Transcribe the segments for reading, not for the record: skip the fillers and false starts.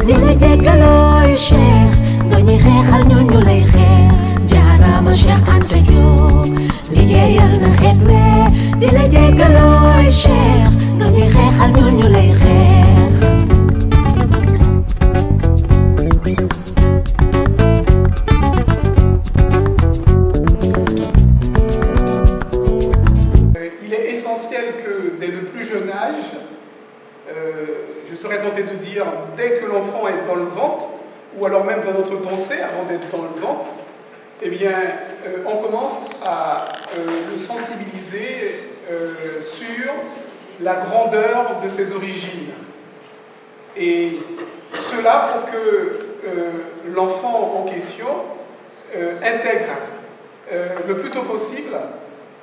di la jéggalooy Cheikh doo ñuy xeexal ñun ñu lay xeex jaaraama Cheikh Anta Diop liggéeyal na xeet wee di la jéggalooy Cheikh doo ñuy xeexal ñun ñu lay xeex. Il est essentiel que dès le plus jeune âge, je serais tenté de dire dès que l'enfant est dans le ventre, ou alors même dans notre pensée avant d'être dans le ventre, eh bien, on commence à le sensibiliser sur la grandeur de ses origines. Et cela pour que l'enfant en question intègre le plus tôt possible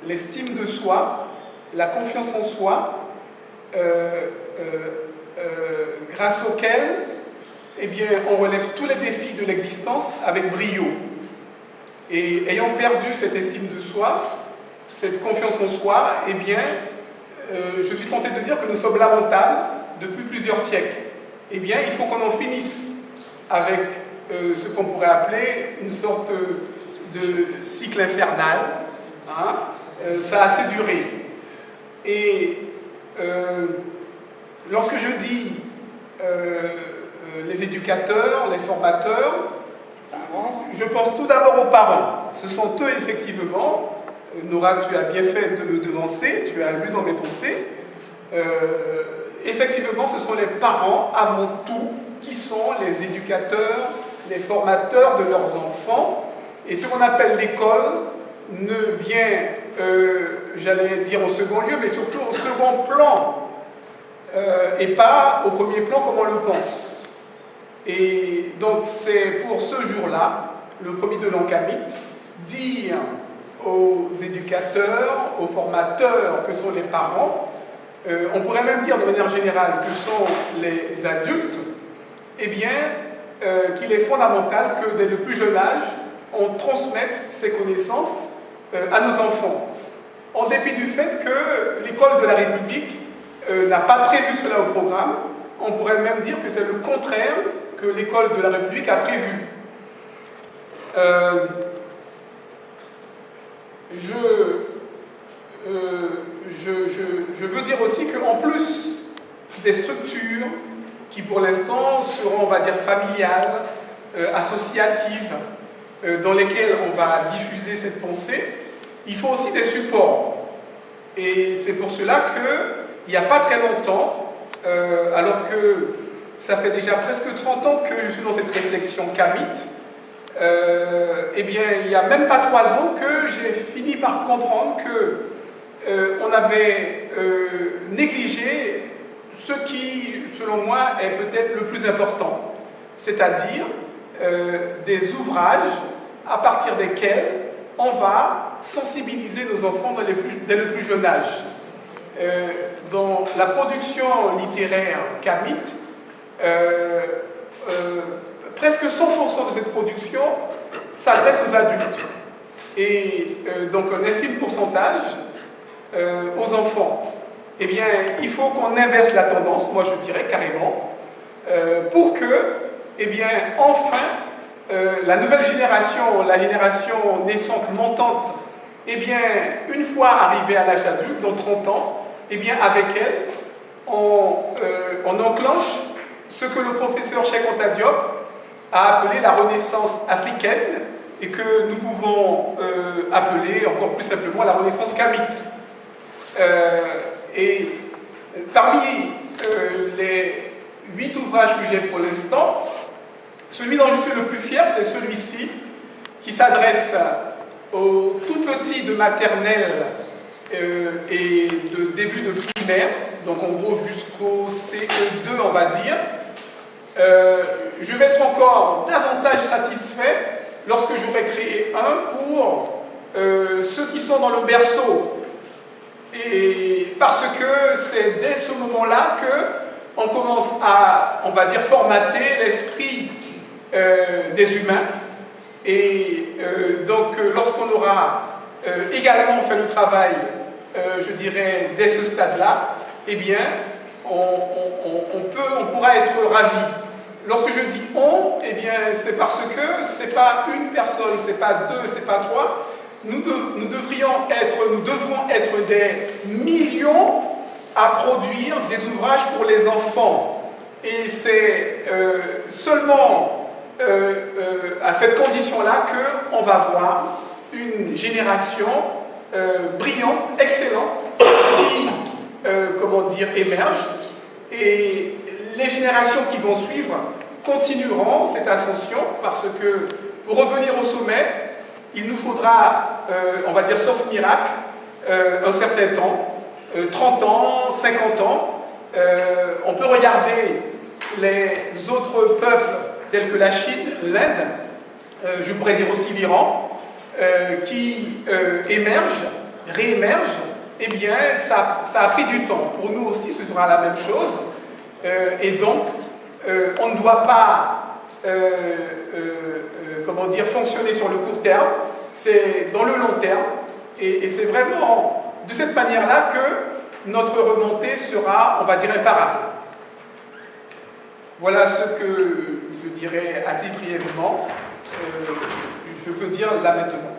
l'estime de soi, la confiance en soi, grâce auquel eh bien, on relève tous les défis de l'existence avec brio. Et ayant perdu cette estime de soi, cette confiance en soi, eh bien, je suis tenté de dire que nous sommes lamentables depuis plusieurs siècles. Eh bien, il faut qu'on en finisse avec ce qu'on pourrait appeler une sorte de cycle infernal. Hein? Ça a assez duré. Et lorsque je dis les éducateurs, les formateurs, je pense tout d'abord aux parents. Ce sont eux, effectivement. Nora, tu as bien fait de me devancer, tu as lu dans mes pensées. Effectivement, ce sont les parents, avant tout, qui sont les éducateurs, les formateurs de leurs enfants. Et ce qu'on appelle l'école ne vient, j'allais dire au second lieu, mais surtout au second plan, et pas au premier plan comme on le pense. Et donc c'est pour ce jour-là, le premier de l'an kamite, dire aux éducateurs, aux formateurs que sont les parents, on pourrait même dire de manière générale que sont les adultes, eh bien qu'il est fondamental que dès le plus jeune âge, on transmette ces connaissances à nos enfants. En dépit du fait que l'école de la République n'a pas prévu cela au programme, on pourrait même dire que c'est le contraire que l'école de la République a prévu. Je veux dire aussi qu'en plus des structures qui pour l'instant seront, on va dire, familiales, associatives, dans lesquelles on va diffuser cette pensée, il faut aussi des supports. Et c'est pour cela qu'il n'y a pas très longtemps, alors que ça fait déjà presque 30 ans que je suis dans cette réflexion kamite, eh bien, il n'y a même pas 3 ans que j'ai fini par comprendre qu'on avait négligé ce qui, selon moi, est peut-être le plus important, c'est-à-dire des ouvrages à partir desquels on va sensibiliser nos enfants dès le plus jeune âge. Dans la production littéraire kamite, presque 100% de cette production s'adresse aux adultes et donc un infime pourcentage aux enfants. Eh bien, il faut qu'on inverse la tendance, moi je dirais carrément, pour que, eh bien, enfin, la nouvelle génération, la génération naissante, montante, eh bien, une fois arrivée à l'âge adulte, dans 30 ans, eh bien, avec elle, on enclenche ce que le professeur Cheikh Anta Diop a appelé la renaissance africaine et que nous pouvons appeler encore plus simplement la renaissance kamite. Et parmi les 8 ouvrages que j'ai pour l'instant, celui dont je suis le plus fier, c'est celui-ci, qui s'adresse aux tout petits de maternelle et de début de primaire, donc en gros jusqu'au CE2 on va dire. Je vais être encore davantage satisfait lorsque j'aurai créé un pour ceux qui sont dans le berceau. Et parce que c'est dès ce moment-là qu'on commence à, on va dire, formater l'esprit des humains. Et donc lorsqu'on aura également fait le travail, je dirais, dès ce stade-là, eh bien, on pourra être ravi. lorsque je dis on, eh bien, c'est parce que c'est pas une personne, c'est pas deux, c'est pas trois. Nous devrons être des millions à produire des ouvrages pour les enfants. Et c'est seulement à cette condition-là qu'on va voir une génération brillante, excellente, qui, émerge. Et les générations qui vont suivre continueront cette ascension, parce que pour revenir au sommet, il nous faudra, sauf miracle, un certain temps, 30 ans, 50 ans. On peut regarder les autres peuples tels que la Chine, l'Inde, je pourrais dire aussi l'Iran, qui émergent, réémergent. Eh bien, ça a pris du temps. Pour nous aussi, ce sera la même chose. Et donc, on ne doit pas fonctionner sur le court terme, c'est dans le long terme, et c'est vraiment de cette manière-là que notre remontée sera, imparable. Voilà ce que je dirais assez brièvement. Je peux dire là maintenant.